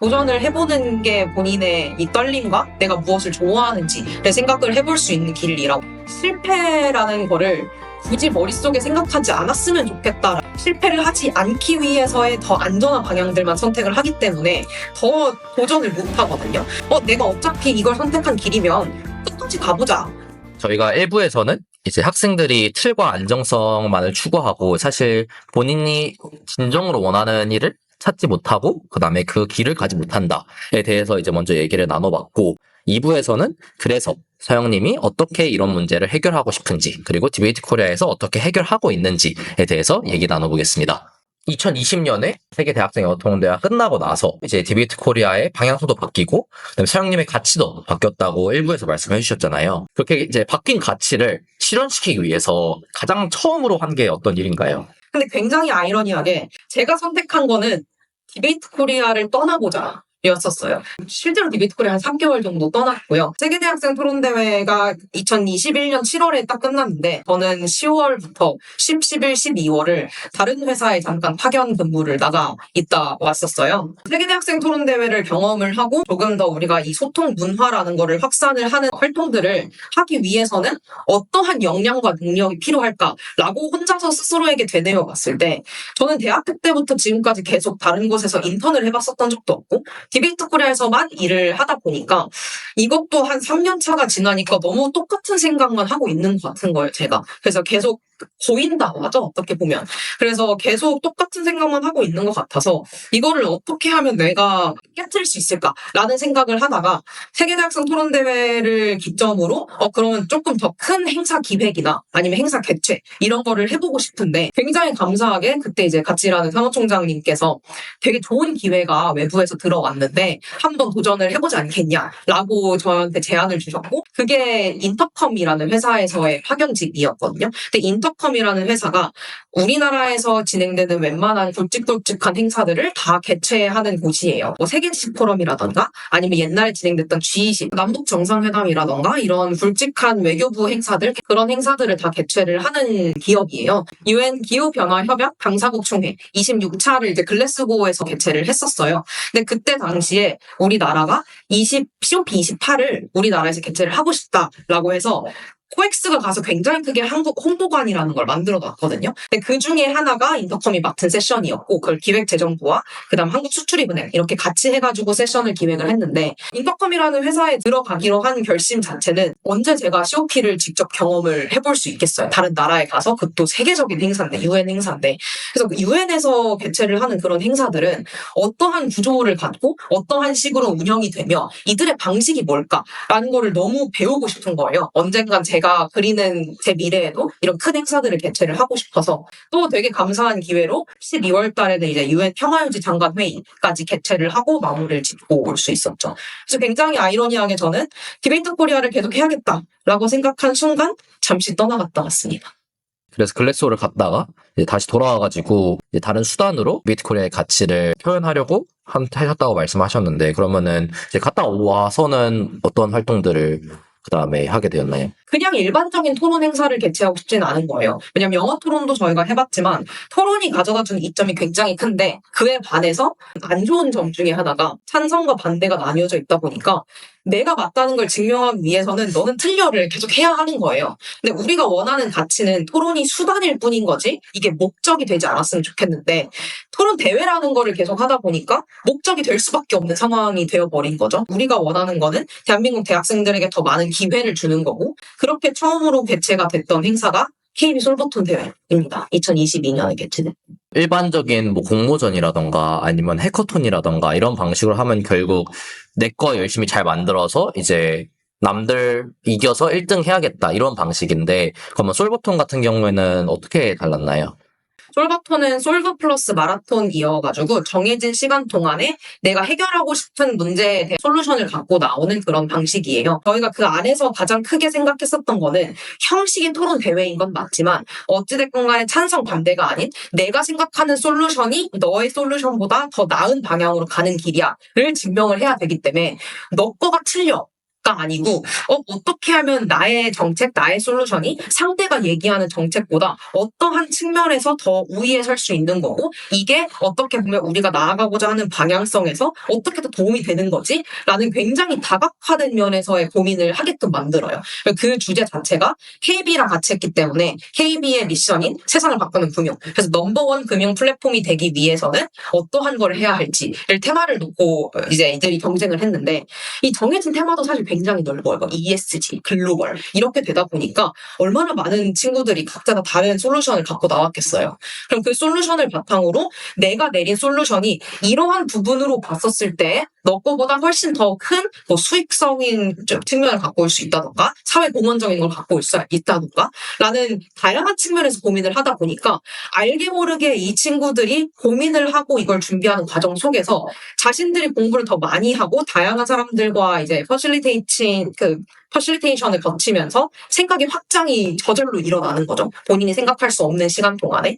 도전을 해보는 게 본인의 이 떨림과 내가 무엇을 좋아하는지를 생각을 해볼 수 있는 길이라고. 실패라는 거를 굳이 머릿속에 생각하지 않았으면 좋겠다. 실패를 하지 않기 위해서의 더 안전한 방향들만 선택을 하기 때문에 더 도전을 못 하거든요. 내가 어차피 이걸 선택한 길이면 끝까지 가보자. 저희가 1부에서는 이제 학생들이 틀과 안정성만을 추구하고 사실 본인이 진정으로 원하는 일을 찾지 못하고 그다음에 그 길을 가지 못한다에 대해서 이제 먼저 얘기를 나눠봤고 2부에서는 그래서 서영님이 어떻게 이런 문제를 해결하고 싶은지 그리고 디베이트 코리아에서 어떻게 해결하고 있는지에 대해서 얘기 나눠보겠습니다. 2020년에 세계 대학생 영어통합대회가 끝나고 나서 이제 디베이트 코리아의 방향성도 바뀌고 그다음에 서영님의 가치도 바뀌었다고 1부에서 말씀해 주셨잖아요. 그렇게 이제 바뀐 가치를 실현시키기 위해서 가장 처음으로 한 게 어떤 일인가요? 근데 굉장히 아이러니하게 제가 선택한 거는 디베이트 코리아를 떠나보자 였었어요. 실제로 디베이트 코리아 한 3개월 정도 떠났고요. 세계대학생 토론대회가 2021년 7월에 딱 끝났는데 저는 10월부터 10, 11, 12월을 다른 회사에 잠깐 파견 근무를 나가 있다 왔었어요. 세계대학생 토론대회를 경험을 하고 조금 더 우리가 이 소통 문화라는 거를 확산을 하는 활동들을 하기 위해서는 어떠한 역량과 능력이 필요할까라고 혼자서 스스로에게 되뇌어 봤을 때 저는 대학교 때부터 지금까지 계속 다른 곳에서 인턴을 해봤었던 적도 없고 디베이트 코리아에서만 일을 하다 보니까 이것도 한 3년 차가 지나니까 너무 똑같은 생각만 하고 있는 것 같은 거예요, 제가. 그래서 계속 고인다, 맞아, 어떻게 보면. 그래서 계속 똑같은 생각만 하고 있는 것 같아서 이거를 어떻게 하면 내가 깨트릴 수 있을까라는 생각을 하다가 세계대학생 토론대회를 기점으로 그러면 조금 더 큰 행사 기획이나 아니면 행사 개최 이런 거를 해보고 싶은데 굉장히 감사하게 그때 이제 같이 일하는 사무총장님께서 되게 좋은 기회가 외부에서 들어왔는데 한번 도전을 해보지 않겠냐라고 저한테 제안을 주셨고 그게 인터컴이라는 회사에서의 파견직이었거든요. 근데 인터컴이라는 회사가 우리나라에서 진행되는 웬만한 굵직굵직한 행사들을 다 개최하는 곳이에요. 뭐 세계식 포럼이라던가 아니면 옛날에 진행됐던 G20, 남북 정상회담이라던가 이런 굵직한 외교부 행사들 그런 행사들을 다 개최를 하는 기업이에요. UN 기후변화협약 당사국 총회 26차를 이제 글래스고에서 개최를 했었어요. 근데 그때 당시에 우리나라가 COP28을 우리나라에서 개최를 하고 싶다라고 해서 코엑스가 가서 굉장히 크게 한국 홍보관이라는 걸 만들어 놨거든요. 근데 그 중에 하나가 인터컴이 맡은 세션이었고 그걸 기획재정부와 그다음 한국수출입은행 이렇게 같이 해가지고 세션을 기획을 했는데 인터컴이라는 회사에 들어가기로 한 결심 자체는 언제 제가 COP를 직접 경험을 해볼 수 있겠어요. 다른 나라에 가서 그것도 세계적인 행사인데 UN 행사인데 그래서 UN에서 개최를 하는 그런 행사들은 어떠한 구조를 갖고 어떠한 식으로 운영이 되며 이들의 방식이 뭘까라는 거를 너무 배우고 싶은 거예요. 언젠간 제가 그리는 제 미래에도 이런 큰 행사들을 개최를 하고 싶어서 또 되게 감사한 기회로 12월 달에는 이제 UN 평화유지 장관 회의까지 개최를 하고 마무리를 짓고 올 수 있었죠. 그래서 굉장히 아이러니하게 저는 디베이트 코리아를 계속 해야겠다라고 생각한 순간 잠시 떠나갔다 왔습니다. 그래서 글래스고를 갔다가 이제 다시 돌아와가지고 이제 다른 수단으로 디베이트 코리아의 가치를 표현하려고 하셨다고 말씀하셨는데 그러면은 이제 갔다 와서는 어떤 활동들을 그 다음에 하게 되었나요? 그냥 일반적인 토론 행사를 개최하고 싶지는 않은 거예요. 왜냐면 영어 토론도 저희가 해봤지만 토론이 가져다주는 이점이 굉장히 큰데 그에 반해서 안 좋은 점 중에 하나가 찬성과 반대가 나뉘어져 있다 보니까 내가 맞다는 걸 증명하기 위해서는 너는 틀려를 계속 해야 하는 거예요. 근데 우리가 원하는 가치는 토론이 수단일 뿐인 거지 이게 목적이 되지 않았으면 좋겠는데 토론 대회라는 거를 계속 하다 보니까 목적이 될 수밖에 없는 상황이 되어버린 거죠. 우리가 원하는 거는 대한민국 대학생들에게 더 많은 기회를 주는 거고 그렇게 처음으로 개최가 됐던 행사가 KB 솔버톤 대회입니다. 2022년에 개최된. 일반적인 뭐 공모전이라던가 아니면 해커톤이라던가 이런 방식으로 하면 결국 내 거 열심히 잘 만들어서 이제 남들 이겨서 1등 해야겠다 이런 방식인데 그러면 솔버톤 같은 경우에는 어떻게 달랐나요? 솔버톤은 솔브 플러스 마라톤이어가지고 정해진 시간 동안에 내가 해결하고 싶은 문제에 대한 솔루션을 갖고 나오는 그런 방식이에요. 저희가 그 안에서 가장 크게 생각했었던 거는 형식인 토론 대회인 건 맞지만 어찌됐건 간에 찬성 반대가 아닌 내가 생각하는 솔루션이 너의 솔루션보다 더 나은 방향으로 가는 길이야를 증명을 해야 되기 때문에 너 거가 틀려 아니고 어떻게 하면 나의 정책, 나의 솔루션이 상대가 얘기하는 정책보다 어떠한 측면에서 더 우위에 설 수 있는 거고 이게 어떻게 보면 우리가 나아가고자 하는 방향성에서 어떻게 더 도움이 되는 거지? 라는 굉장히 다각화된 면에서의 고민을 하게끔 만들어요. 그 주제 자체가 KB랑 같이 했기 때문에 KB의 미션인 세상을 바꾸는 금융. 그래서 넘버원 금융 플랫폼이 되기 위해서는 어떠한 걸 해야 할지를 테마를 놓고 이제 이들이 경쟁을 했는데 이 정해진 테마도 사실 굉장히 넓어요. 뭐 ESG, 글로벌 이렇게 되다 보니까 얼마나 많은 친구들이 각자 다 다른 솔루션을 갖고 나왔겠어요. 그럼 그 솔루션을 바탕으로 내가 내린 솔루션이 이러한 부분으로 봤었을 때 너 거보다 훨씬 더 큰 뭐 수익성인 측면을 갖고 올 수 있다던가 사회 공헌적인 걸 갖고 올 수 있다던가 라는 다양한 측면에서 고민을 하다 보니까 알게 모르게 이 친구들이 고민을 하고 이걸 준비하는 과정 속에서 자신들이 공부를 더 많이 하고 다양한 사람들과 이제 퍼실리테이션을 거치면서 생각의 확장이 저절로 일어나는 거죠. 본인이 생각할 수 없는 시간 동안에.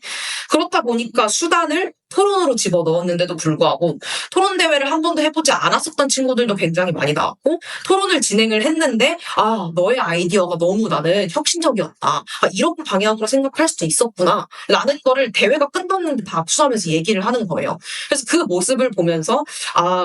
그렇다 보니까 수단을 토론으로 집어넣었는데도 불구하고 토론 대회를 한 번도 해보지 않았었던 친구들도 굉장히 많이 나왔고 토론을 진행을 했는데 너의 아이디어가 너무 나는 혁신적이었다. 이런 방향으로 생각할 수도 있었구나. 라는 거를 대회가 끝났는데 다 압수하면서 얘기를 하는 거예요. 그래서 그 모습을 보면서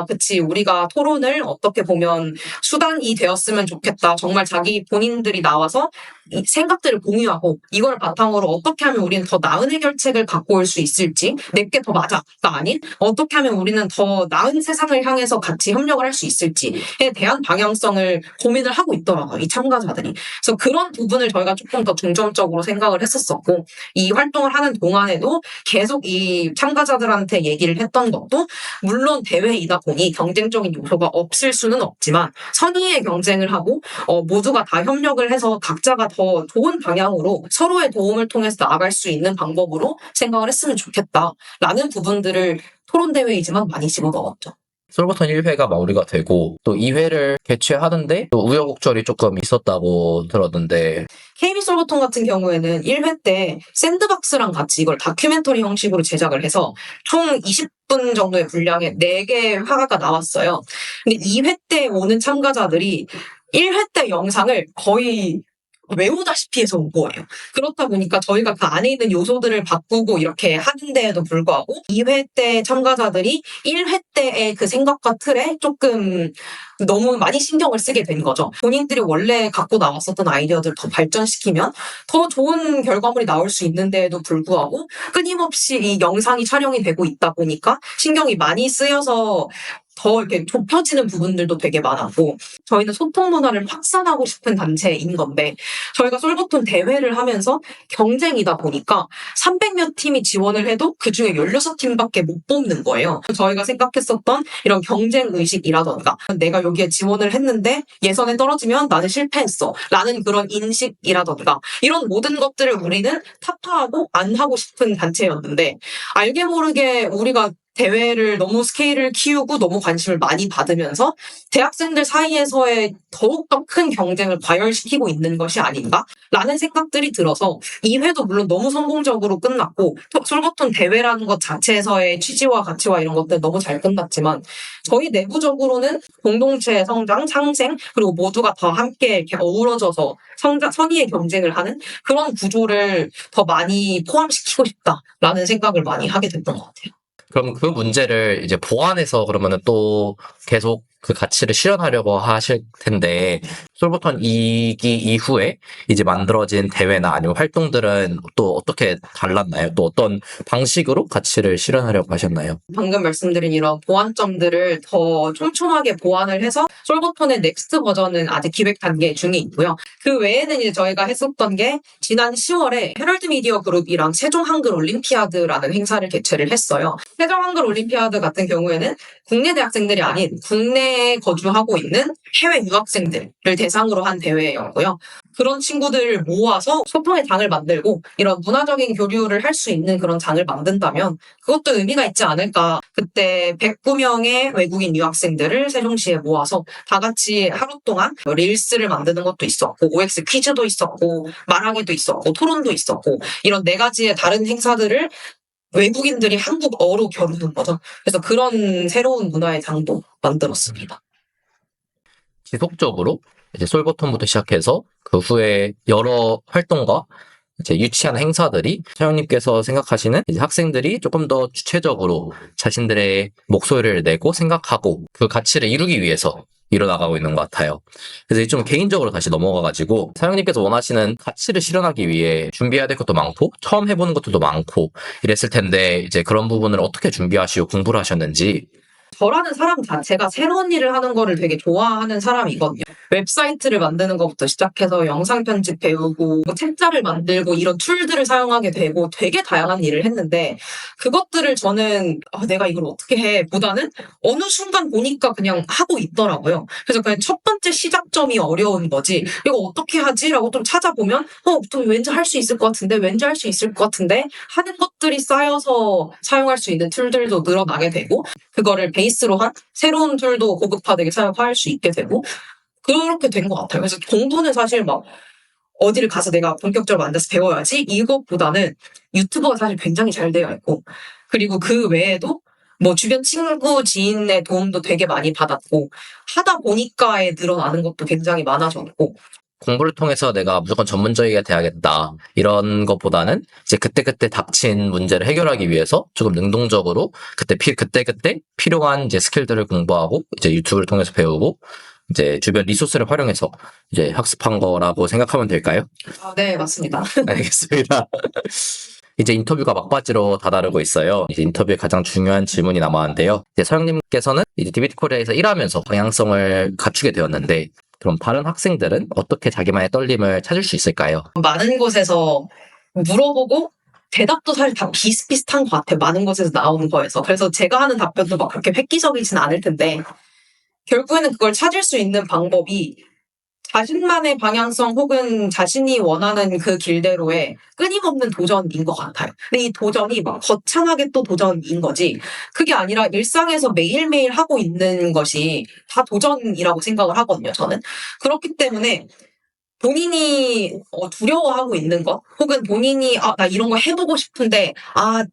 그치 우리가 토론을 어떻게 보면 수단이 되었으면 좋겠다. 정말 자기 본인들이 나와서 이 생각들을 공유하고 이걸 바탕으로 어떻게 하면 우리는 더 나은 해결책을 갖고 올 수 있을지 내게 더 맞아가 아닌 어떻게 하면 우리는 더 나은 세상을 향해서 같이 협력을 할 수 있을지에 대한 방향성을 고민을 하고 있더라고요. 이 참가자들이. 그래서 그런 부분을 저희가 조금 더 중점적으로 생각을 했었었고 이 활동을 하는 동안에도 계속 이 참가자들한테 얘기를 했던 것도 물론 대회이다 보니 경쟁적인 요소가 없을 수는 없지만 선의의 경쟁을 하고 모두가 다 협력을 해서 각자가 더 좋은 방향으로 서로의 도움을 통해서 나아갈 수 있는 방법으로 생각을 했으면 좋겠다라는 부분들을 토론대회이지만 많이 집어넣었죠. 솔버턴 1회가 마무리가 되고 또 2회를 개최하는데 또 우여곡절이 조금 있었다고 들었는데 KB 솔버톤 같은 경우에는 1회 때 샌드박스랑 같이 이걸 다큐멘터리 형식으로 제작을 해서 총 20분 정도의 분량의 4개의 화가가 나왔어요. 근데 2회 때 오는 참가자들이 1회 때 영상을 거의 외우다시피 해서 온 거예요. 그렇다 보니까 저희가 그 안에 있는 요소들을 바꾸고 이렇게 하는데에도 불구하고 2회 때 참가자들이 1회 때의 그 생각과 틀에 조금 너무 많이 신경을 쓰게 된 거죠. 본인들이 원래 갖고 나왔었던 아이디어들을 더 발전시키면 더 좋은 결과물이 나올 수 있는데에도 불구하고 끊임없이 이 영상이 촬영이 되고 있다 보니까 신경이 많이 쓰여서 더 이렇게 좁혀지는 부분들도 되게 많았고 저희는 소통 문화를 확산하고 싶은 단체인 건데 저희가 솔버톤 대회를 하면서 경쟁이다 보니까 300몇 팀이 지원을 해도 그중에 16팀밖에 못 뽑는 거예요. 저희가 생각했었던 이런 경쟁 의식이라던가 내가 여기에 지원을 했는데 예선에 떨어지면 나는 실패했어 라는 그런 인식이라던가 이런 모든 것들을 우리는 타파하고 안 하고 싶은 단체였는데 알게 모르게 우리가 대회를 너무 스케일을 키우고 너무 관심을 많이 받으면서 대학생들 사이에서의 더욱더 큰 경쟁을 과열시키고 있는 것이 아닌가라는 생각들이 들어서 2회도 물론 너무 성공적으로 끝났고 솔버톤 대회라는 것 자체에서의 취지와 가치와 이런 것들 너무 잘 끝났지만 저희 내부적으로는 공동체의 성장, 상생 그리고 모두가 더 함께 이렇게 어우러져서 선의의 경쟁을 하는 그런 구조를 더 많이 포함시키고 싶다라는 생각을 많이 하게 됐던 것 같아요. 그럼 그 문제를 이제 보완해서 그러면은 또 계속 그 가치를 실현하려고 하실 텐데 솔버턴 2기 이후에 이제 만들어진 대회나 아니면 활동들은 또 어떻게 달랐나요? 또 어떤 방식으로 가치를 실현하려고 하셨나요? 방금 말씀드린 이런 보완점들을 더 촘촘하게 보완을 해서 솔버톤의 넥스트 버전은 아직 기획 단계 중에 있고요. 그 외에는 이제 저희가 했었던 게 지난 10월에 헤럴드 미디어 그룹이랑 세종 한글 올림피아드라는 행사를 개최를 했어요. 세종 한글 올림피아드 같은 경우에는 국내 대학생들이 아닌 국내에 거주하고 있는 해외 유학생들을 대상으로 한 대회였고요. 그런 친구들을 모아서 소통의 장을 만들고 이런 문화적인 교류를 할 수 있는 그런 장을 만든다면 그것도 의미가 있지 않을까. 그때 109명의 외국인 유학생들을 세종시에 모아서 다 같이 하루 동안 릴스를 만드는 것도 있었고 OX 퀴즈도 있었고 말하기도 있었고 토론도 있었고 이런 4가지의 다른 행사들을 외국인들이 한국어로 겨루는 거죠. 그래서 그런 새로운 문화의 장도 만들었습니다. 지속적으로 이제 솔버톤부터 시작해서 그 후에 여러 활동과 이제 유치한 행사들이 서영님께서 생각하시는 이제 학생들이 조금 더 주체적으로 자신들의 목소리를 내고 생각하고 그 가치를 이루기 위해서 일어나가고 있는 것 같아요. 그래서 좀 개인적으로 다시 넘어가가지고 서영님께서 원하시는 가치를 실현하기 위해 준비해야 될 것도 많고 처음 해보는 것들도 많고 이랬을 텐데 이제 그런 부분을 어떻게 준비하시고 공부를 하셨는지. 저라는 사람 자체가 새로운 일을 하는 거를 되게 좋아하는 사람이거든요. 웹사이트를 만드는 것부터 시작해서 영상 편집 배우고 뭐 책자를 만들고 이런 툴들을 사용하게 되고 되게 다양한 일을 했는데 그것들을 저는 내가 이걸 어떻게 해 보다는 어느 순간 보니까 그냥 하고 있더라고요. 그래서 그냥 첫 번째 시작점이 어려운 거지 이거 어떻게 하지? 라고 좀 찾아보면 좀 왠지 할 수 있을 것 같은데 왠지 할 수 있을 것 같은데 하는 것들이 쌓여서 사용할 수 있는 툴들도 늘어나게 되고 그거를 베이스로 한 새로운 툴도 고급화되게 사용할 수 있게 되고 그렇게 된 것 같아요. 그래서 공부는 사실 막 어디를 가서 내가 본격적으로 앉아서 배워야지 이것보다는 유튜버가 사실 굉장히 잘 되어 있고 그리고 그 외에도 뭐 주변 친구 지인의 도움도 되게 많이 받았고 하다 보니까에 늘어나는 것도 굉장히 많아졌고 공부를 통해서 내가 무조건 전문적이게 돼야겠다 이런 것보다는 이제 그때그때 닥친 문제를 해결하기 위해서 조금 능동적으로 그때 필요한 이제 스킬들을 공부하고 이제 유튜브를 통해서 배우고 이제 주변 리소스를 활용해서 이제 학습한 거라고 생각하면 될까요? 네, 맞습니다. 알겠습니다. 이제 인터뷰가 막바지로 다다르고 있어요. 이제 인터뷰의 가장 중요한 질문이 남았는데요. 이제 서영님께서는 이제 디베이트 코리아에서 일하면서 방향성을 갖추게 되었는데 그럼 다른 학생들은 어떻게 자기만의 떨림을 찾을 수 있을까요? 많은 곳에서 물어보고 대답도 사실 다 비슷비슷한 것 같아요. 많은 곳에서 나오는 거에서. 그래서 제가 하는 답변도 막 그렇게 획기적이진 않을 텐데 결국에는 그걸 찾을 수 있는 방법이 자신만의 방향성 혹은 자신이 원하는 그 길대로의 끊임없는 도전인 것 같아요. 근데 이 도전이 막 거창하게 또 도전인 거지. 그게 아니라 일상에서 매일매일 하고 있는 것이 다 도전이라고 생각을 하거든요, 저는. 그렇기 때문에 본인이 두려워하고 있는 것 혹은 본인이 나 이런 거 해보고 싶은데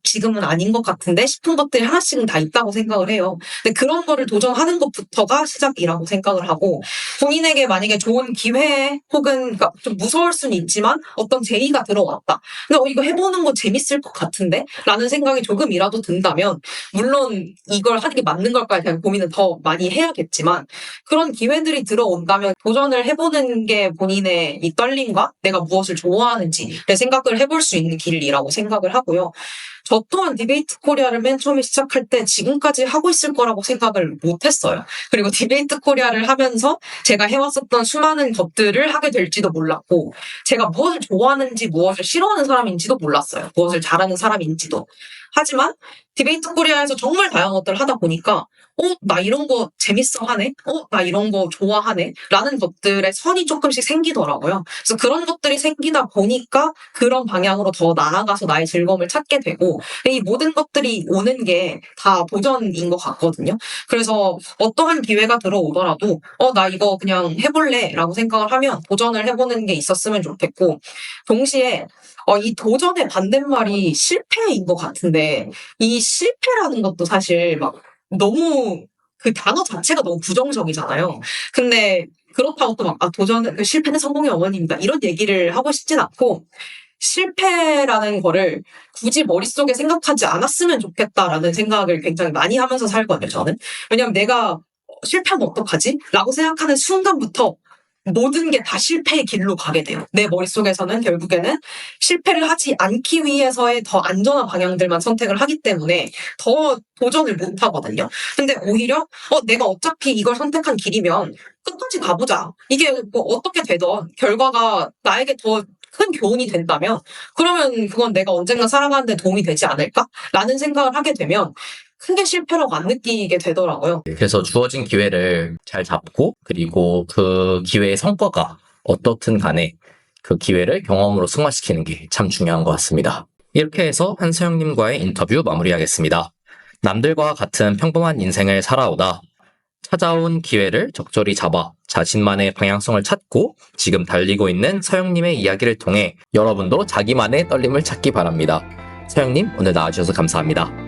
지금은 아닌 것 같은데 싶은 것들이 하나씩은 다 있다고 생각을 해요. 근데 그런 거를 도전하는 것부터가 시작이라고 생각을 하고 본인에게 만약에 좋은 기회 혹은 그러니까 좀 무서울 수는 있지만 어떤 제의가 들어왔다. 근데 이거 해보는 거 재밌을 것 같은데? 라는 생각이 조금이라도 든다면 물론 이걸 하는 게 맞는 걸까에 대한 고민은 더 많이 해야겠지만 그런 기회들이 들어온다면 도전을 해보는 게 본인의 이 떨림과 내가 무엇을 좋아하는지를 생각을 해볼 수 있는 길이라고 생각을 하고요. 저 또한 디베이트 코리아를 맨 처음에 시작할 때 지금까지 하고 있을 거라고 생각을 못했어요. 그리고 디베이트 코리아를 하면서 제가 해왔었던 수많은 것들을 하게 될지도 몰랐고 제가 무엇을 좋아하는지 무엇을 싫어하는 사람인지도 몰랐어요. 무엇을 잘하는 사람인지도. 하지만 디베이트 코리아에서 정말 다양한 것들을 하다 보니까 나 이런 거 재밌어 하네? 나 이런 거 좋아하네? 라는 것들의 선이 조금씩 생기더라고요. 그래서 그런 것들이 생기다 보니까 그런 방향으로 더 나아가서 나의 즐거움을 찾게 되고 이 모든 것들이 오는 게 다 도전인 것 같거든요. 그래서 어떠한 기회가 들어오더라도 나 이거 그냥 해볼래 라고 생각을 하면 도전을 해보는 게 있었으면 좋겠고 동시에 이 도전의 반대말이 실패인 것 같은데 이 실패라는 것도 사실 막 너무 그 단어 자체가 너무 부정적이잖아요. 근데 그렇다고 또 막 도전은 실패는 성공의 어머니입니다. 이런 얘기를 하고 싶진 않고 실패라는 거를 굳이 머릿속에 생각하지 않았으면 좋겠다라는 생각을 굉장히 많이 하면서 살거든요, 저는. 왜냐면 내가 실패하면 어떡하지? 라고 생각하는 순간부터 모든 게 다 실패의 길로 가게 돼요. 내 머릿속에서는 결국에는 실패를 하지 않기 위해서의 더 안전한 방향들만 선택을 하기 때문에 더 도전을 못 하거든요. 근데 오히려 내가 어차피 이걸 선택한 길이면 끝까지 가보자. 이게 뭐 어떻게 되던 결과가 나에게 더 큰 교훈이 된다면 그러면 그건 내가 언젠가 살아가는 데 도움이 되지 않을까? 라는 생각을 하게 되면 크게 실패라고 안 느끼게 되더라고요. 그래서 주어진 기회를 잘 잡고 그리고 그 기회의 성과가 어떻든 간에 그 기회를 경험으로 승화시키는 게 참 중요한 것 같습니다. 이렇게 해서 한서영님과의 인터뷰 마무리하겠습니다. 남들과 같은 평범한 인생을 살아오다 찾아온 기회를 적절히 잡아 자신만의 방향성을 찾고 지금 달리고 있는 서영님의 이야기를 통해 여러분도 자기만의 떨림을 찾기 바랍니다. 서영님 오늘 나와주셔서 감사합니다.